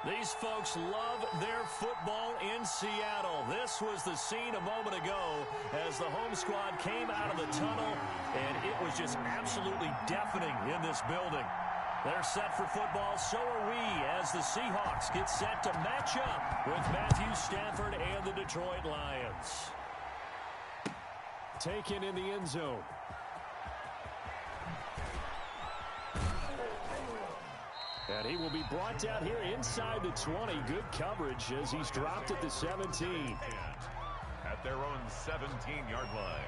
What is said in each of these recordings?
These folks love their football in Seattle. This was the scene a moment ago as the home squad came out of the tunnel, and it was just absolutely deafening in this building. They're set for football, so are we, as the Seahawks get set to match up with Matthew Stafford and the Detroit Lions. Taken in the end zone. And he will be brought down here inside the 20. Good coverage as he's dropped at the 17. At their own 17-yard line.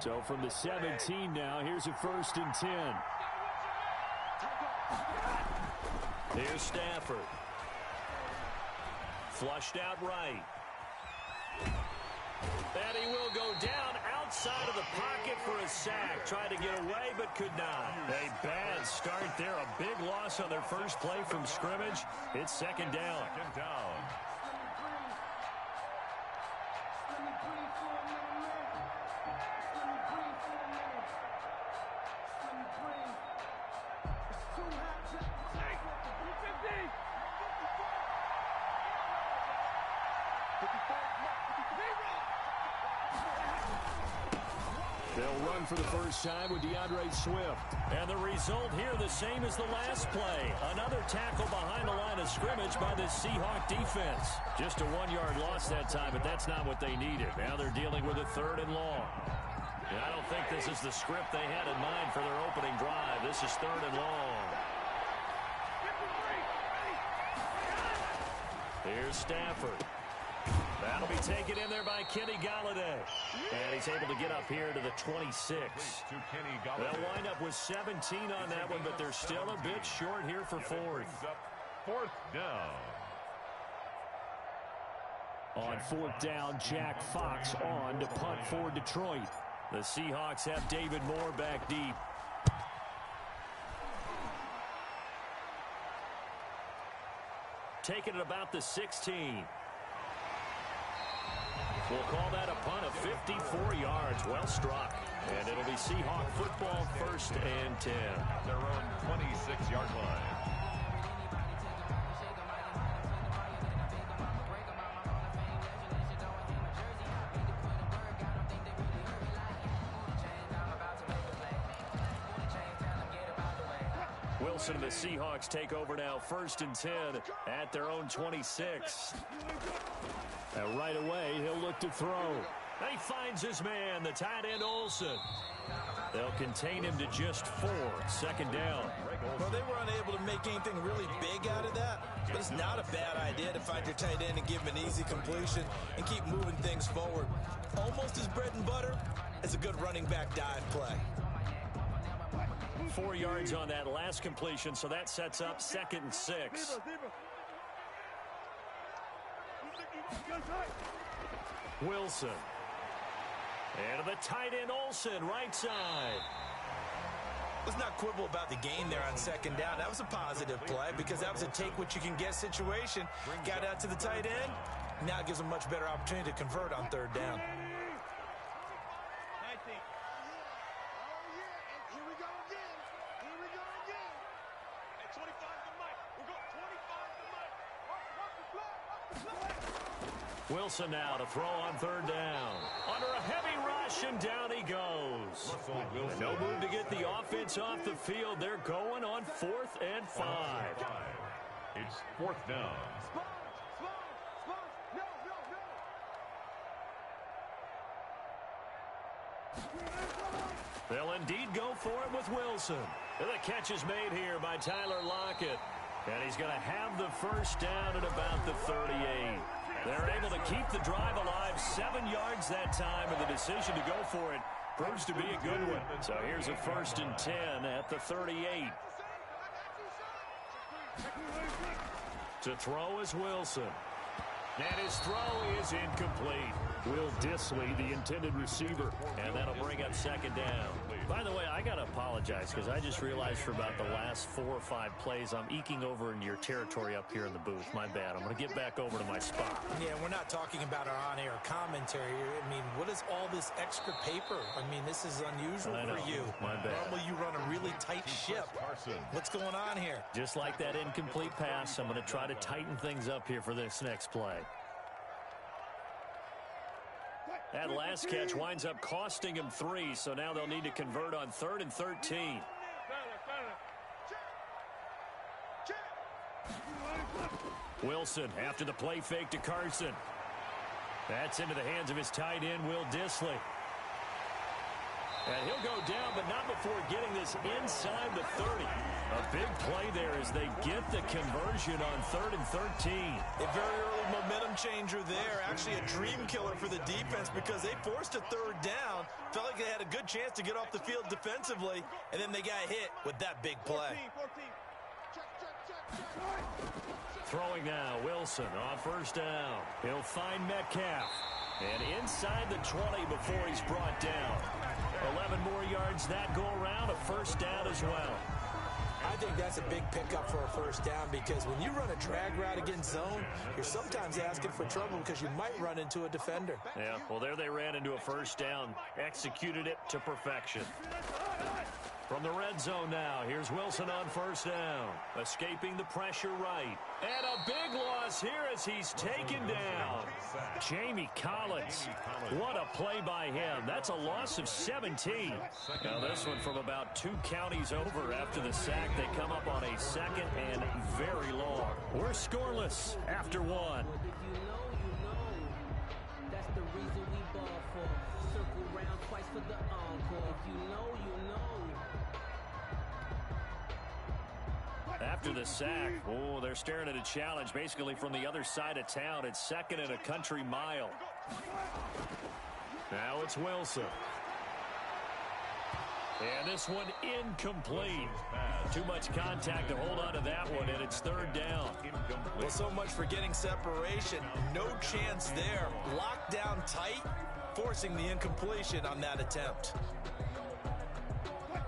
So from the 17 now, here's a 1st and 10. Here's Stafford. Flushed out right. And he will go down outside of the pocket for a sack. Tried to get away, but could not. A bad start there. A big loss on their first play from scrimmage. It's 2nd down. 2nd down. They'll run for the first time with DeAndre Swift. And the result here the same as the last play. Another tackle behind the line of scrimmage by the Seahawk defense. Just a 1-yard loss that time, but that's not what they needed. Now they're dealing with a 3rd and long. And I don't think this is the script they had in mind for their opening drive. This is 3rd and long. Here's Stafford. That'll be taken in there by Kenny Golladay. And he's able to get up here to the 26. They'll wind up with 17 on that one, but they're still a bit short here for 4th. 4th down. On 4th down, Jack Fox on to punt for Detroit. The Seahawks have David Moore back deep. Taking it about the 16. We'll call that a punt of 54 yards. Well struck. And it'll be Seahawk football 1st and 10. At their own 26-yard line. Wilson and the Seahawks take over now 1st and 10 at their own 26. And right away, he'll look to throw. He finds his man, the tight end Olsen. They'll contain him to just 4. 2nd down. Well, they were unable to make anything really big out of that, but it's not a bad idea to find your tight end and give him an easy completion and keep moving things forward. Almost as bread and butter as a good running back dive play. 4 yards on that last completion, so that sets up 2nd and 6. Wilson. And the tight end Olsen, right side. Let's not quibble about the gain there on 2nd down. That was a positive play because that was a take-what-you-can-get situation. Got out to the tight end. Now it gives them a much better opportunity to convert on 3rd down. Wilson now to throw on 3rd down. Under a heavy rush, and down he goes. No move to get the offense off the field. They're going on 4th and 5. It's 4th down. They'll indeed go for it with Wilson. And the catch is made here by Tyler Lockett. And he's going to have the 1st down at about the 38. They're able to keep the drive alive. 7 yards that time, and the decision to go for it proves to be a good one. So here's a 1st and 10 at the 38. To throw is Wilson. And his throw is incomplete. Will Dissly, the intended receiver. And that'll bring up 2nd down. By the way, I got to apologize because I just realized for about the last 4 or 5 plays, I'm eking over into your territory up here in the booth. My bad. I'm going to get back over to my spot. Yeah, we're not talking about our on-air commentary. I mean, what is all this extra paper? I mean, this is unusual for you. My bad. Normally you run a really tight ship. What's going on here? Just like that incomplete pass, I'm going to try to tighten things up here for this next play. That last catch winds up costing him 3, so now they'll need to convert on 3rd and 13. Wilson after the play fake to Carson. That's into the hands of his tight end, Will Dissly. And he'll go down, but not before getting this inside the 30. A big play there as they get the conversion on 3rd and 13. A very early momentum changer there. Actually a dream killer for the defense because they forced a 3rd down. Felt like they had a good chance to get off the field defensively, and then they got hit with that big play. Throwing now, Wilson on 1st down. He'll find Metcalf. And inside the 20 before he's brought down. 11 more yards that go around, a 1st down as well. I think that's a big pickup for a 1st down because when you run a drag route against zone, you're sometimes asking for trouble because you might run into a defender. Yeah, well, there they ran into a 1st down, executed it to perfection. From the red zone now, here's Wilson on 1st down, escaping the pressure right. And a big loss here as he's taken down. Jamie Collins, what a play by him. That's a loss of 17. Now this one from about 2 counties over after the sack. They come up on a 2nd and very long. We're scoreless after 1. That's the reason we ball for. Circle round twice for the encore. If you know, you know. After the sack, oh, they're staring at a challenge basically from the other side of town. It's 2nd and a country mile. Now it's Wilson. And this one incomplete. Too much contact to hold on to that one, and it's 3rd down. Well, so much for getting separation. No chance there. Locked down tight, forcing the incompletion on that attempt.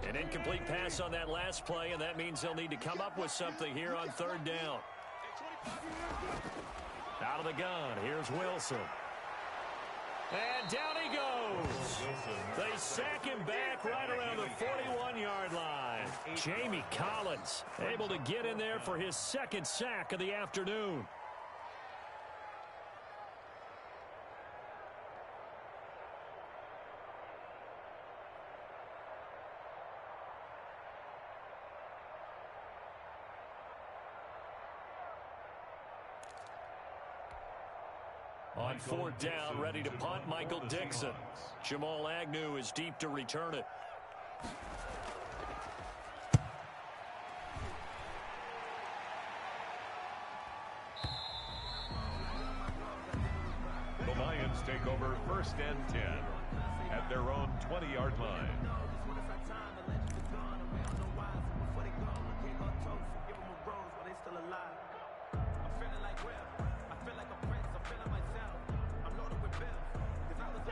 An incomplete pass on that last play, and that means they'll need to come up with something here on 3rd down. Out of the gun, here's Wilson. And down he goes. They sack him back right around the 41-yard line. Jamie Collins able to get in there for his 2nd sack of the afternoon. On 4th down, ready to punt, Michael Dixon. Jamal Agnew is deep to return it. The Lions take over 1st and 10 at their own 20-yard line.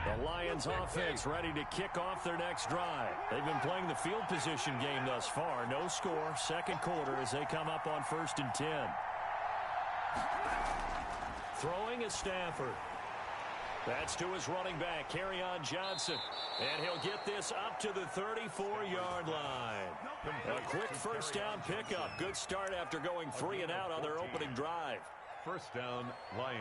The Lions offense ready to kick off their next drive. They've been playing the field position game thus far. No score, 2nd quarter as they come up on 1st and 10. Throwing is Stafford. That's to his running back, Kerryon Johnson. And he'll get this up to the 34-yard line. A quick 1st down pickup. Good start after going 3 and out on their opening drive. 1st down, Lions.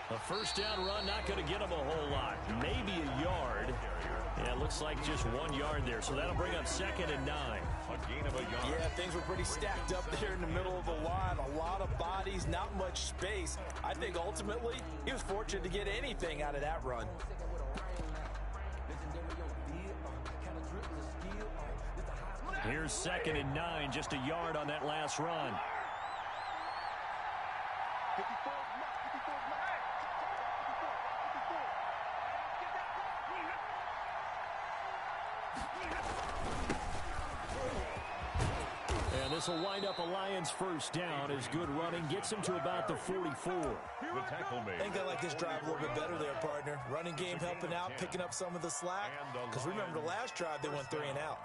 A 1st down run, not going to get him a whole lot. Maybe a yard. Yeah, it looks like just 1 yard there. So that'll bring up 2nd and 9. A gain of a yard. Yeah, things were pretty stacked up there in the middle of the line. A lot of bodies, not much space. I think ultimately he was fortunate to get anything out of that run. Here's 2nd and 9, just a yard on that last run. And this will wind up a Lions first down as good running gets him to about the 44. The tackle made. I think I like this drive a little bit better there, partner. Running game helping out, picking up some of the slack. Because remember the last drive, they went 3 and out.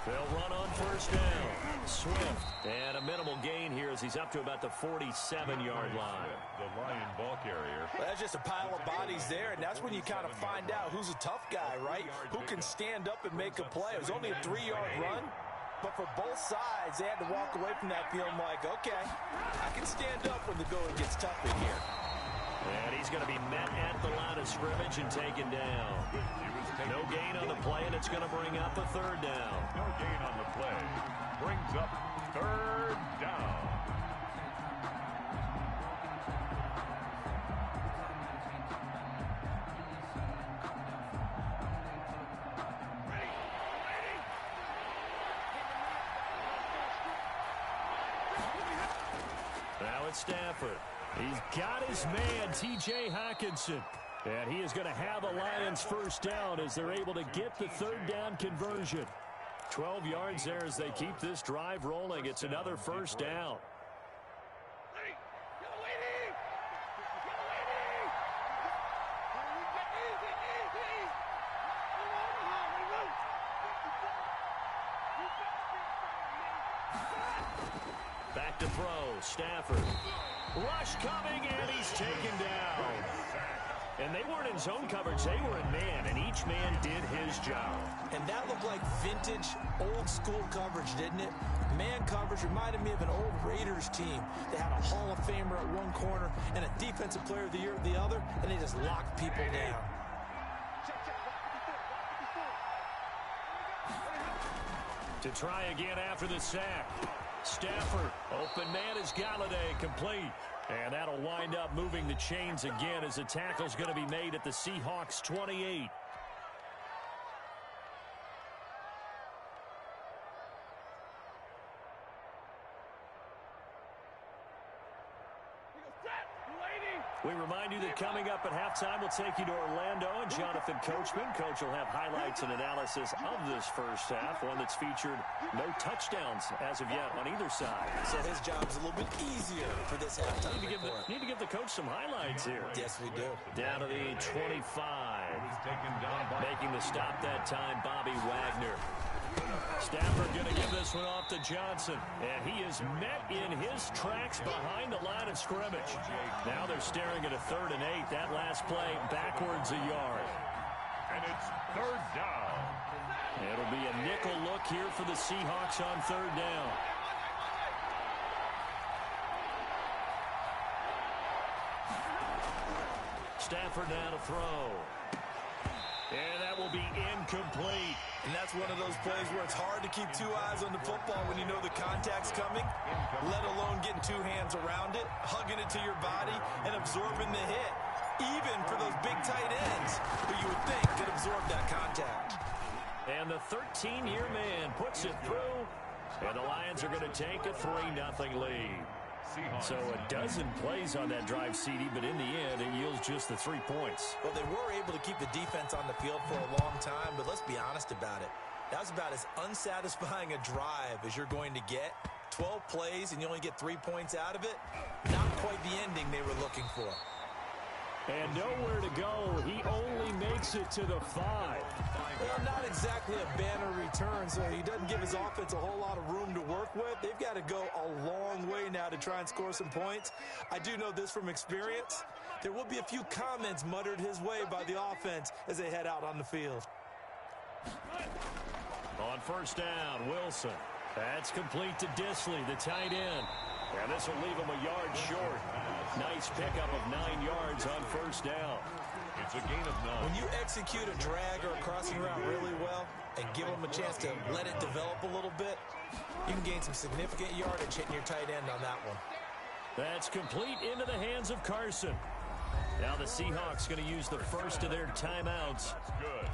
They'll run on first down. Swift. And a minimal gain here as he's up to about the 47-yard line. The Lion ball carrier. Well, that's just a pile of bodies there, and that's when you kind of find out who's a tough guy, right? Who can stand up and make a play. It was only a 3-yard run, but for both sides, they had to walk away from that feeling like, okay, I can stand up when the going gets tough in here. And he's going to be met at the line of scrimmage and taken down. No gain on the play, and it's going to bring up a 3rd down. No gain on the play. Brings up 3rd down. Now it's Stafford. He's got his man, T.J. Hawkinson. And he is going to have a Lions first down as they're able to get the 3rd down conversion. 12 yards there as they keep this drive rolling. It's another first down. Back to throw. Stafford. Rush coming, and he's taken down. And they weren't in zone coverage. They were in man, and each man did his job. And that looked like vintage, old-school coverage, didn't it? Man coverage reminded me of an old Raiders team. They had a Hall of Famer at one corner and a Defensive Player of the Year at the other, and they just locked people down. To try again after the sack. Stafford, open man is Galladay, complete. And that'll wind up moving the chains again as the tackle's going to be made at the Seahawks 28. We remind you that coming up at halftime, we'll take you to Orlando and Jonathan Coachman. Coach will have highlights and analysis of this first half, one that's featured no touchdowns as of yet on either side. So his job's a little bit easier for this halftime. Need to give the coach some highlights here. Yes, we do. Down to the 25. Making the stop that time, Bobby Wagner. Stafford going to give this one off to Johnson. And he is met in his tracks behind the line of scrimmage. Now they're staring at a 3rd and 8. That last play backwards a yard. And it's 3rd down. It'll be a nickel look here for the Seahawks on 3rd down. Stafford now to throw. And that will be incomplete. And that's one of those plays where it's hard to keep 2 eyes on the football when you know the contact's coming, let alone getting 2 hands around it, hugging it to your body, and absorbing the hit. Even for those big tight ends who you would think could absorb that contact. And the 13-year man puts it through, and the Lions are going to take a 3-0 lead. So a dozen plays on that drive, CD, but in the end, it yields just the 3 points. Well, they were able to keep the defense on the field for a long time, but let's be honest about it. That was about as unsatisfying a drive as you're going to get. 12 plays, and you only get 3 points out of it. Not quite the ending they were looking for. And nowhere to go. He only makes it to the 5. Well, not exactly a banner return, so he doesn't give his offense a whole lot of room to work with. They've got to go a long way now to try and score some points. I do know this from experience. There will be a few comments muttered his way by the offense as they head out on the field. On first down, Wilson. That's complete to Disley, the tight end. And this will leave him a yard short. Nice pickup of 9 yards on first down. It's a gain of 9. When you execute a drag or a crossing route really well and give them a chance to let it develop a little bit, you can gain some significant yardage hitting your tight end on that one. That's complete into the hands of Carson. Now the Seahawks going to use the first of their timeouts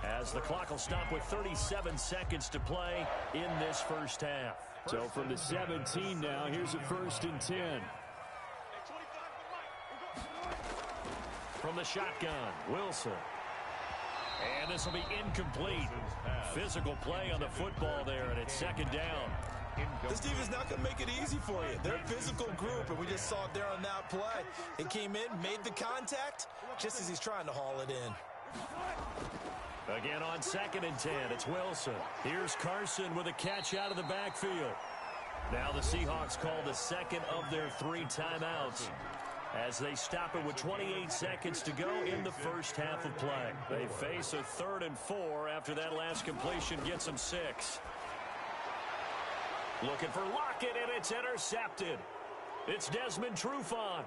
as the clock will stop with 37 seconds to play in this first half. So from the 17 now, here's a 1st and 10. from the shotgun. Wilson. And this will be incomplete. Physical play on the football there, and it's second down. This defense is not going to make it easy for you. They're a physical group, and we just saw it there on that play. It came in, made the contact, just as he's trying to haul it in. Again on 2nd and 10, it's Wilson. Here's Carson with a catch out of the backfield. Now the Seahawks call the second of their 3 timeouts as they stop it with 28 seconds to go in the first half of play. They face a 3rd and 4 after that last completion gets them 6. Looking for Lockett, and it's intercepted. It's Desmond Trufant.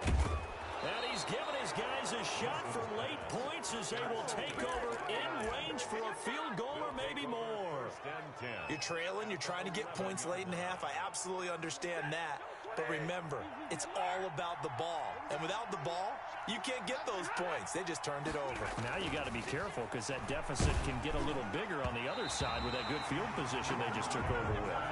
And he's given his guys a shot for late points as they will take over in range for a field goal or maybe more. You're trailing. You're trying to get points late in half. I absolutely understand that. But remember, it's all about the ball. And without the ball, you can't get those points. They just turned it over. Now you got to be careful because that deficit can get a little bigger on the other side with that good field position they just took over with.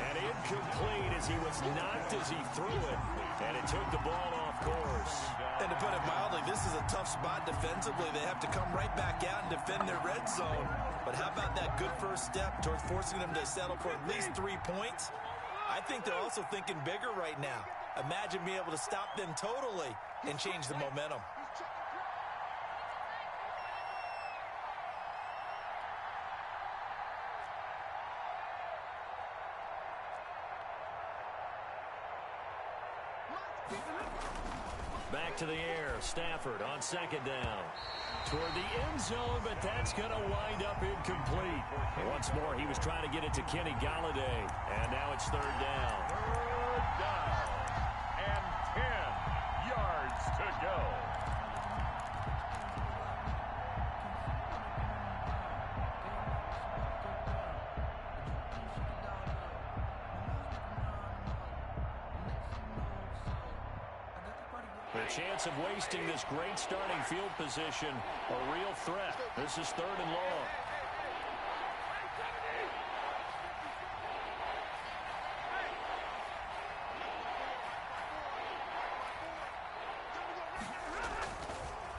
And incomplete as he was knocked as he threw it. And it took the ball off course. And to put it mildly, this is a tough spot defensively. They have to come right back out and defend their red zone. But how about that good first step towards forcing them to settle for at least 3 points? I think they're also thinking bigger right now. Imagine being able to stop them totally and change the momentum. Back to the air. Stafford on 2nd down. Toward the end zone, but that's going to wind up incomplete. Once more, he was trying to get it to Kenny Golladay. And now it's 3rd down. 3rd down. And 10 yards to go. The chance of wasting this great starting field position, a real threat. This is 3rd and long.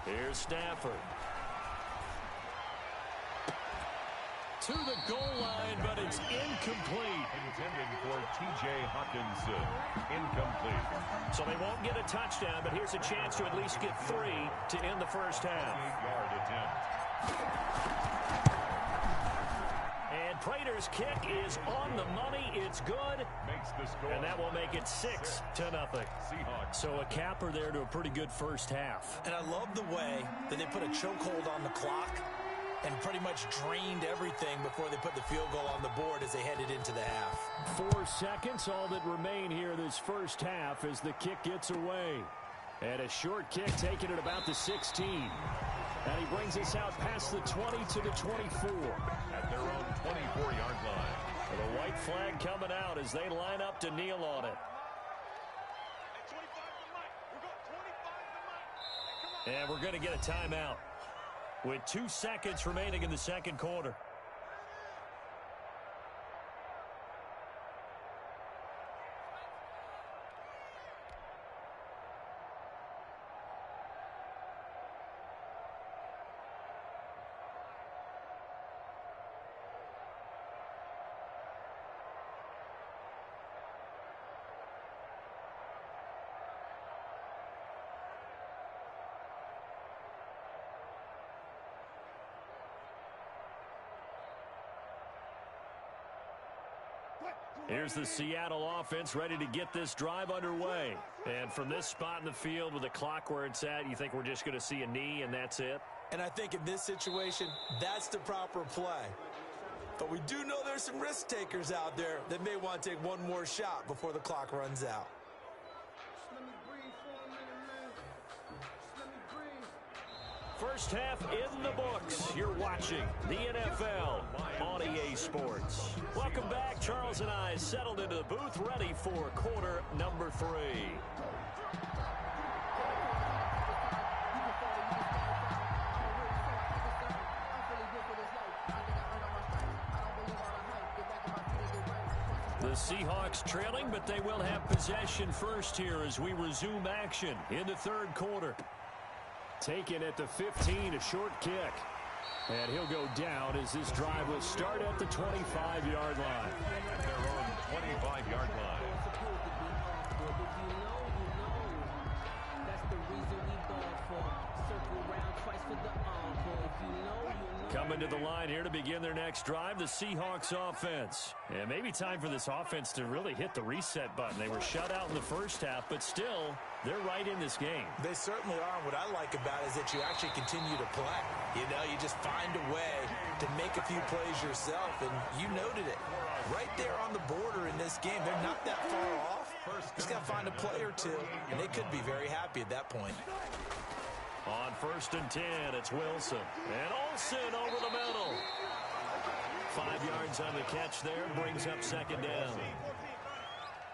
Here's Stafford. To the goal line, but it's incomplete. Intended for T.J. Hawkinson. Incomplete. So they won't get a touchdown, but here's a chance to at least get 3 to end the first half. 8-yard attempt. And Prater's kick is on the money. It's good. Makes the score. And that will make it 6-0. Seahawks. So a capper there to a pretty good first half. And I love the way that they put a chokehold on the clock and pretty much drained everything before they put the field goal on the board as they headed into the half. 4 seconds, all that remain here this first half as the kick gets away. And a short kick taken at about the 16. And he brings us out past the 20 to the 24. At their own 24-yard line. And a white flag coming out as they line up to kneel on it. And we're going to get a timeout with 2 seconds remaining in the second quarter. Here's the Seattle offense ready to get this drive underway. And from this spot in the field with the clock where it's at, you think we're just going to see a knee and that's it? And I think in this situation, that's the proper play. But we do know there's some risk takers out there that may want to take one more shot before the clock runs out. First half in the books. You're watching the NFL on EA Sports. Welcome back. Charles and I settled into the booth, ready for quarter number 3. The Seahawks trailing, but they will have possession first here as we resume action in the third quarter. Taken at the 15, a short kick. And he'll go down as this drive will start at the 25-yard line. At their own 25-yard line. Coming to the line here to begin their next drive, the Seahawks offense. And maybe time for this offense to really hit the reset button. They were shut out in the first half, but still, they're right in this game. They certainly are. What I like about it is that you actually continue to play. You know, you just find a way to make a few plays yourself, and you noted it. Right there on the border in this game, they're not that far off. Just got to find a play or two, and they could be very happy at that point. On 1st and 10, it's Wilson. And Olsen over the middle. 5 yards on the catch there, brings up 2nd down.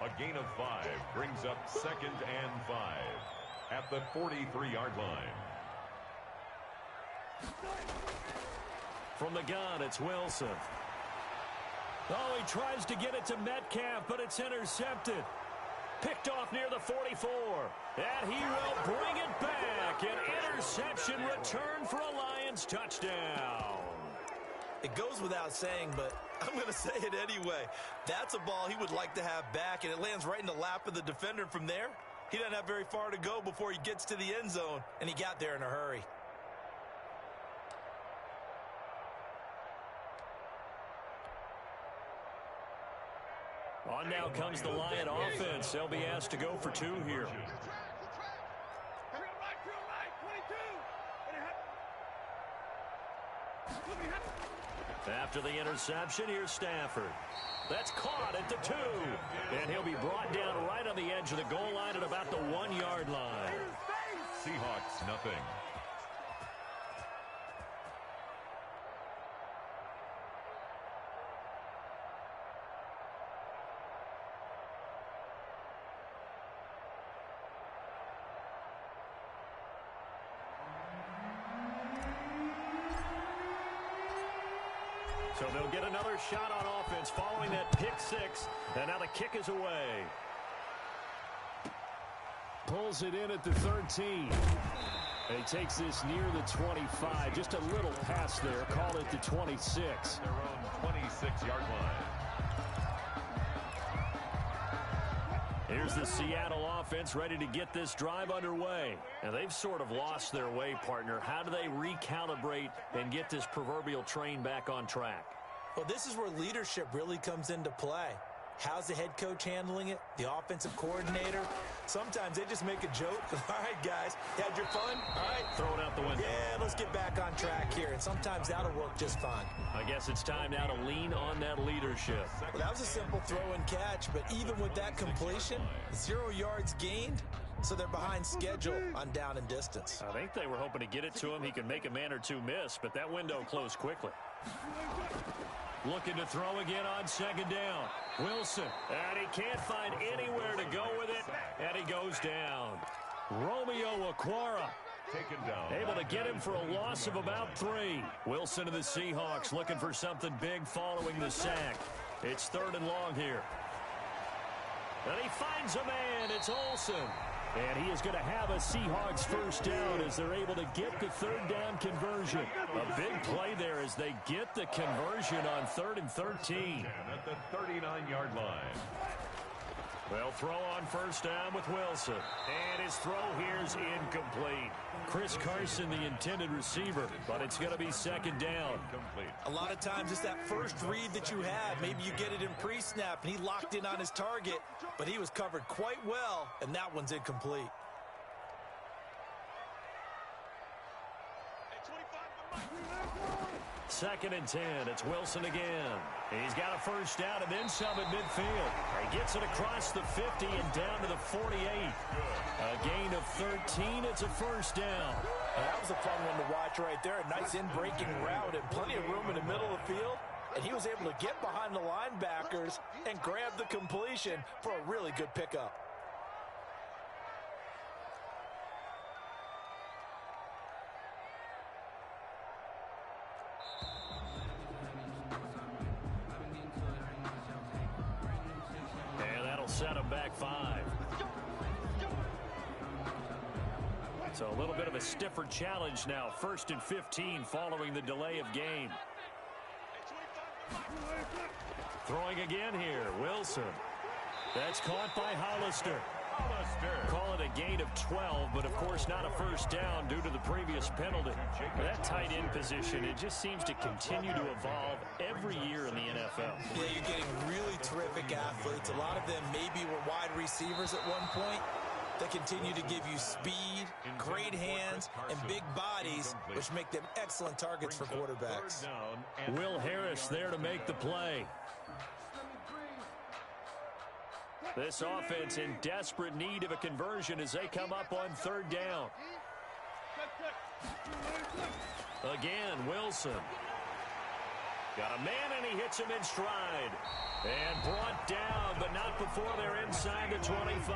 A gain of 5 brings up 2nd and 5 at the 43-yard line. From the gun, it's Wilson. Oh, he tries to get it to Metcalf, but it's intercepted. Picked off near the 44. And he will bring it back. An interception return for a Lions touchdown. It goes without saying, but I'm going to say it anyway. That's a ball he would like to have back, and it lands right in the lap of the defender from there. He doesn't have very far to go before he gets to the end zone, and he got there in a hurry. On now comes the Lion offense. They'll be asked to go for 2 here. After the interception, here's Stafford. That's caught at the 2. And he'll be brought down right on the edge of the goal line at about the 1-yard line. Seahawks, nothing. So they'll get another shot on offense following that pick 6. And now the kick is away. Pulls it in at the 13. And he takes this near the 25. Just a little pass there. Call it the 26. Their own 26-yard line. Here's the Seattle offense ready to get this drive underway. And they've sort of lost their way, partner. How do they recalibrate and get this proverbial train back on track? Well, this is where leadership really comes into play. How's the head coach handling it? The offensive coordinator? Sometimes they just make a joke. All right, guys, you had your fun? All right. Throw it out the window. Yeah, let's get back on track here. And sometimes that'll work just fine. I guess it's time now to lean on that leadership. Well, that was a simple throw and catch, but even with that completion, 0 yards gained, so they're behind schedule on down and distance. I think they were hoping to get it to him. He could make a man or two miss, but that window closed quickly. Looking to throw again on 2nd down. Wilson, and he can't find anywhere to go with it, and he goes down. Romeo Okwara Taken down. able to get him for a loss of about 3. Wilson and the Seahawks looking for something big following the sack. It's 3rd and long here. And he finds a man. It's Olsen. And he is going to have a Seahawks first down as they're able to get the 3rd down conversion. A big play there as they get the conversion on 3rd and 13. At the 39-yard line. They'll throw on 1st down with Wilson. And his throw here's incomplete. Chris Carson, the intended receiver, but it's going to be 2nd down. A lot of times it's that first read that you have. Maybe you get it in pre-snap, and he locked in on his target, but he was covered quite well, and that one's incomplete. Second and 10. It's Wilson again. He's got a first down and then some at midfield. He gets it across the 50 and down to the 48. A gain of 13. It's a first down. That was a fun one to watch right there. A nice in-breaking route and plenty of room in the middle of the field. And he was able to get behind the linebackers and grab the completion for a really good pickup. Set him back 5. So a little bit of a stiffer challenge now. 1st and 15 following the delay of game. Throwing again here. Wilson. That's caught by Hollister. Call it a gain of 12, but of course not a first down due to the previous penalty. That tight end position, it just seems to continue to evolve every year in the NFL. Yeah, you're getting really terrific athletes. A lot of them maybe were wide receivers at one point. They continue to give you speed, great hands, and big bodies, which make them excellent targets for quarterbacks. Will Harris there to make the play. This offense in desperate need of a conversion as they come up on 3rd down. Again, Wilson. Got a man, and he hits him in stride. And brought down, but not before they're inside the 25.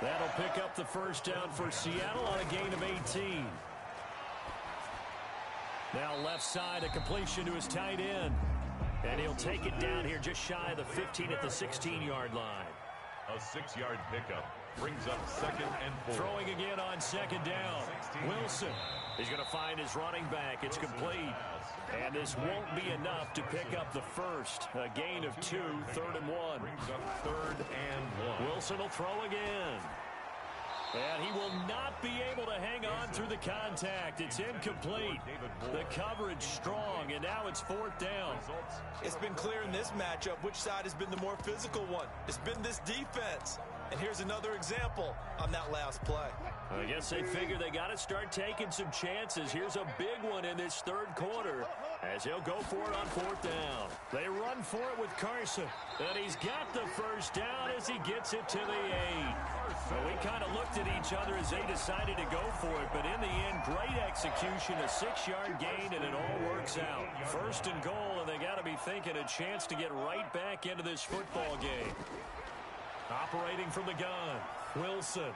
That'll pick up the first down for Seattle on a gain of 18. Now left side, a completion to his tight end. And he'll take it down here just shy of the 15 at the 16-yard line. A 6-yard pickup brings up 2nd and 4. Throwing again on 2nd down. Wilson. He's going to find his running back. It's complete. And this won't be enough to pick up the first. A gain of 2, 3rd and 1. Brings up 3rd and 1. Wilson will throw again. And he will not be able to hang on through the contact. It's incomplete. The coverage strong, and now it's 4th down. It's been clear in this matchup which side has been the more physical one. It's been this defense. And here's another example on that last play. I guess they figure they got to start taking some chances. Here's a big one in this 3rd quarter as he'll go for it on 4th down. They run for it with Carson. And he's got the first down as he gets it to the 8. So we kind of looked at each other as they decided to go for it. But in the end, great execution, a 6-yard gain, and it all works out. 1st and goal, and they got to be thinking a chance to get right back into this football game. Operating from the gun, Wilson.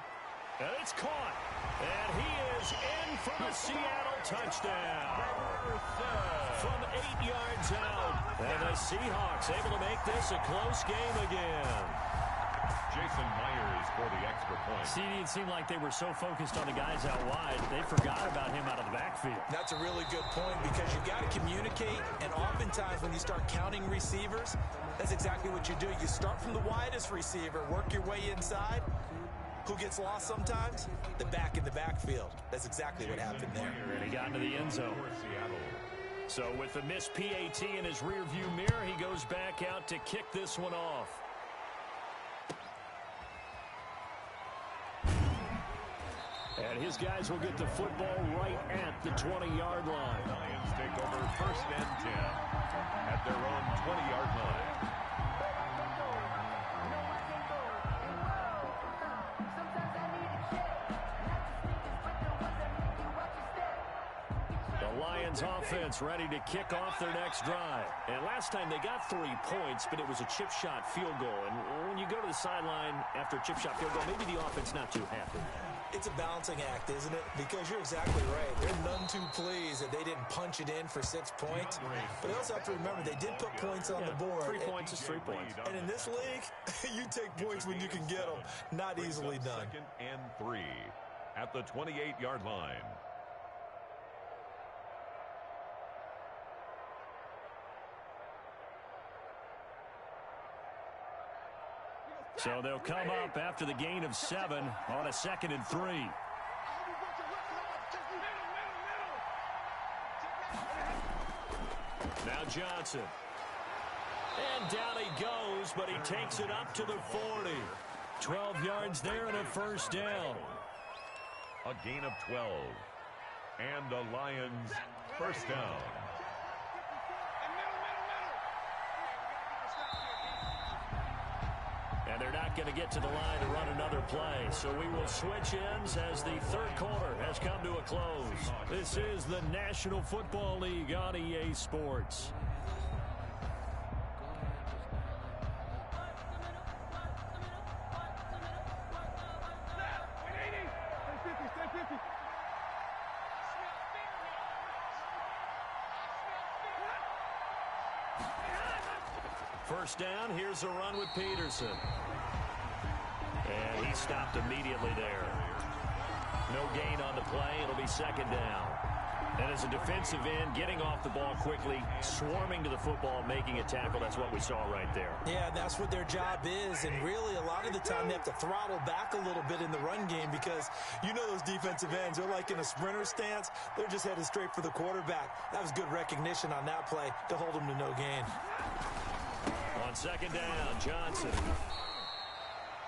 And it's caught. And he is in for the Seattle touchdown. From 8 yards out. And the Seahawks able to make this a close game again. Jason Myers for the extra point. See, it seemed like they were so focused on the guys out wide, they forgot about him out of the backfield. That's a really good point because you got to communicate, and oftentimes when you start counting receivers, that's exactly what you do. You start from the widest receiver, work your way inside. Who gets lost sometimes? The back in the backfield. That's exactly what happened there. And he got into the end zone. So with the missed PAT in his rearview mirror, he goes back out to kick this one off. And his guys will get the football right at the 20-yard line. Lions take over 1st and 10 at their own 20-yard line. The Lions offense ready to kick off their next drive. And last time they got 3 points, but it was a chip shot field goal. And when you go to the sideline after a chip shot field goal, maybe the offense not too happy. It's a balancing act, isn't it? Because you're exactly right. They're none too pleased that they didn't punch it in for 6 points. But they also have to remember they did put points on the board. 3 points is 3 points. And in this league, you take points when you can get them. Not easily done. 2nd and 3 at the 28-yard line. So they'll come up after the gain of 7 on a 2nd and 3. Now Johnson. And down he goes, but he takes it up to the 40. 12 yards there and a first down. A gain of 12. And the Lions first down. And they're not going to get to the line to run another play. So we will switch ends as the 3rd quarter has come to a close. This is the National Football League on EA Sports. First down, here's a run with Peterson. And he stopped immediately there. No gain on the play. It'll be second down. And as a defensive end, getting off the ball quickly, swarming to the football, making a tackle, that's what we saw right there. Yeah, that's what their job is, and really a lot of the time they have to throttle back a little bit in the run game because you know those defensive ends, they're like in a sprinter stance. They're just headed straight for the quarterback. That was good recognition on that play to hold them to no gain. On second down, Johnson.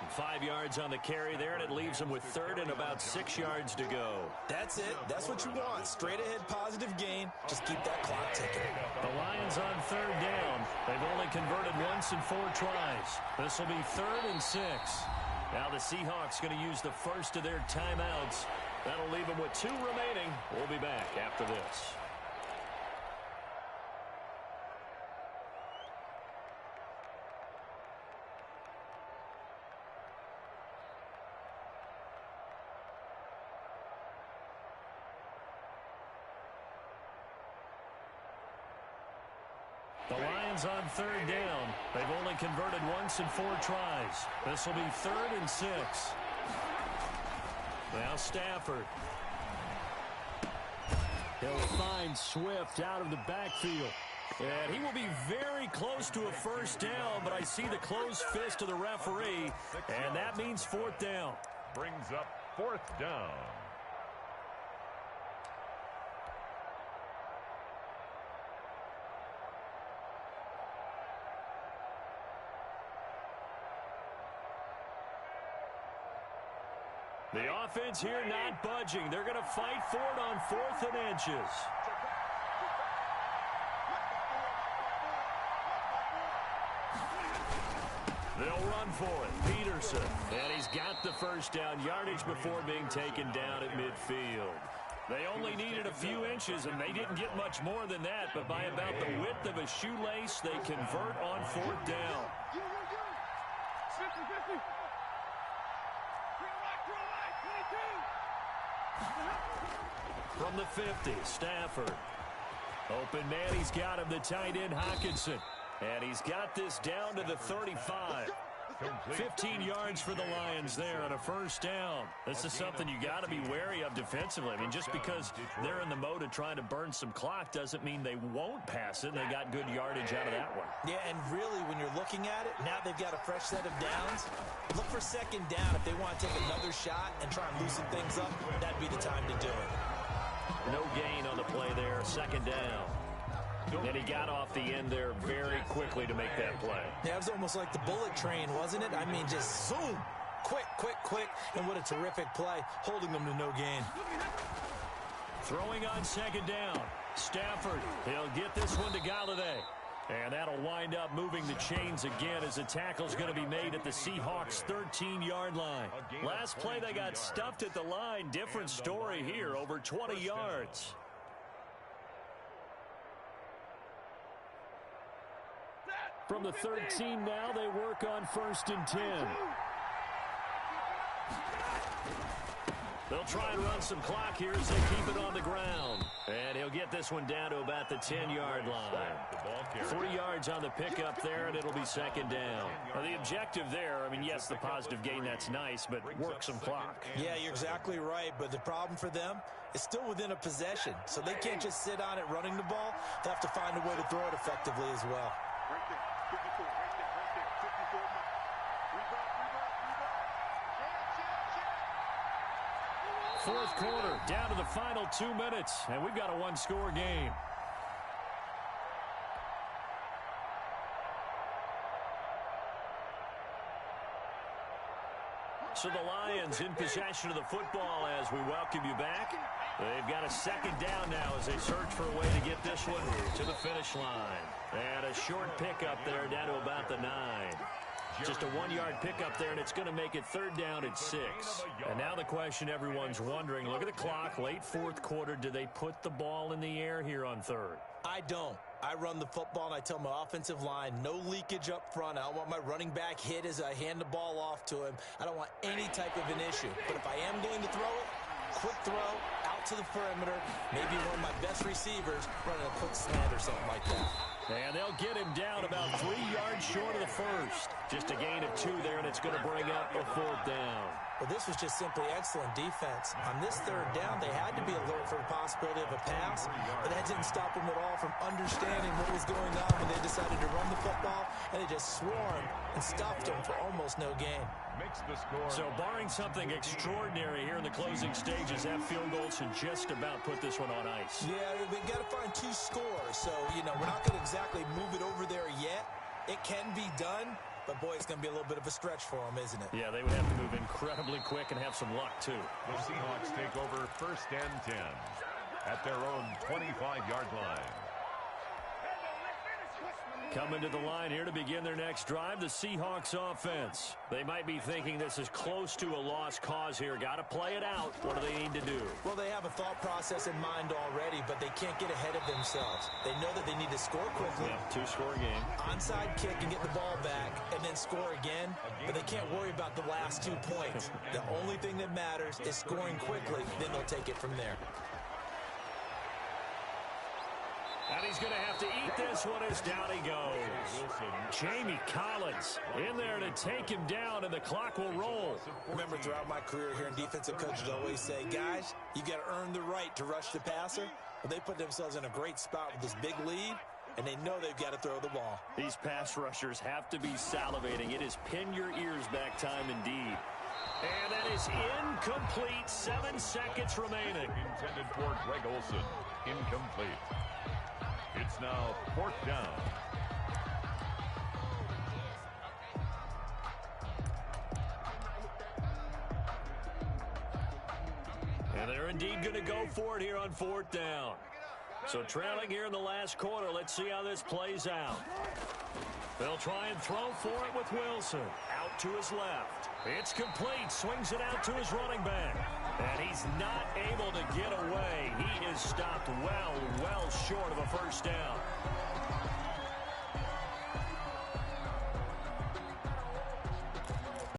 5 yards on the carry there, and it leaves them with third and about 6 yards to go. That's it. That's what you want. Straight ahead positive gain. Just keep that clock ticking. The Lions on third down. They've only converted once in 4 tries. This will be 3rd and 6. Now the Seahawks going to use the first of their timeouts. That'll leave them with 2 remaining. We'll be back after this. The Lions on third down. They've only converted once in 4 tries. This will be 3rd and 6. Now Stafford. He'll find Swift out of the backfield. And he will be very close to a first down, but I see the closed fist of the referee, and that means 4th down. Brings up 4th down. The offense here not budging. They're going to fight for it on 4th and inches. They'll run for it. Peterson. And he's got the first down yardage before being taken down at midfield. They only needed a few inches, and they didn't get much more than that. But by about the width of a shoelace, they convert on 4th down. From the 50, Stafford. Open man, he's got him, the tight end, Hockenson. And he's got this down to the 35. 15 yards for the Lions there on a first down. This is something you got to be wary of defensively. I mean, just because they're in the mode of trying to burn some clock doesn't mean they won't pass it. They got good yardage out of that one. Yeah, and really, when you're looking at it, now they've got a fresh set of downs. Look for second down. If they want to take another shot and try and loosen things up, that'd be the time to do it. No gain on the play there, second down. And he got off the end there very quickly to make that play. Yeah, it was almost like the bullet train, wasn't it? I mean, just zoom. Quick, quick, quick. And what a terrific play, holding them to no gain. Throwing on second down. Stafford, he'll get this one to Galladay. And that'll wind up moving the chains again as the tackle's going to be made at the Seahawks' 13-yard line. Last play, they got stuffed at the line. Different story here, over 20 yards. From the 13 now, they work on 1st and 10. They'll try and run some clock here as they keep it on the ground. And he'll get this one down to about the 10-yard line. 3 yards on the pickup there, and it'll be second down. Now, the objective there, I mean, yes, the positive gain, that's nice, but work some clock. Yeah, you're exactly right, but the problem for them is still within a possession. So they can't just sit on it running the ball. They have to find a way to throw it effectively as well. Fourth quarter, down to the final 2 minutes, and we've got a one-score game. So the Lions in possession of the football as we welcome you back. They've got a second down now as they search for a way to get this one to the finish line. And a short pickup there down to about the 9. Just a 1-yard pickup there, and it's going to make it 3rd down at 6. And now the question everyone's wondering, look at the clock, late 4th quarter, do they put the ball in the air here on 3rd? I don't. I run the football, and I tell my offensive line, no leakage up front. I don't want my running back hit as I hand the ball off to him. I don't want any type of an issue. But if I am going to throw it, quick throw, out to the perimeter, maybe one of my best receivers running a quick slant or something like that. And they'll get him down about 3 yards short of the first. Just a gain of 2 there, and it's going to bring up a 4th down. Well, this was just simply excellent defense. On this third down, they had to be alert for the possibility of a pass, but that didn't stop them at all from understanding what was going on when they decided to run the football, and they just swarmed and stuffed them for almost no gain. Makes the score. So barring something extraordinary here in the closing stages, that field goal should just about put this one on ice. Yeah, we got to find 2 scores, so, we're not going to exactly move it over there yet. It can be done. But, boy, it's going to be a little bit of a stretch for them, isn't it? Yeah, they would have to move incredibly quick and have some luck, too. The Seahawks take over 1st and 10 at their own 25-yard line. Coming to the line here to begin their next drive, the Seahawks offense. They might be thinking this is close to a lost cause here. Got to play it out. What do they need to do? Well, they have a thought process in mind already, but they can't get ahead of themselves. They know that they need to score quickly. Yeah, 2-score game. Onside kick and get the ball back, and then score again. But they can't worry about the last 2 points. The only thing that matters is scoring quickly. Then they'll take it from there. And he's going to have to eat this one as down he goes. Jamie Collins in there to take him down, and the clock will roll. Remember, throughout my career here in defensive coaches always say, guys, you got to earn the right to rush the passer. Well, they put themselves in a great spot with this big lead, and they know they've got to throw the ball. These pass rushers have to be salivating. It is pin your ears back time indeed. And that is incomplete. 7 seconds remaining. Intended for Greg Olsen. Incomplete. It's now 4th down. And they're indeed going to go for it here on 4th down. So trailing here in the last quarter. Let's see how this plays out. They'll try and throw for it with Wilson. Out to his left. It's complete. Swings it out to his running back. And he's not able to get away. He is stopped well short of a 1st down.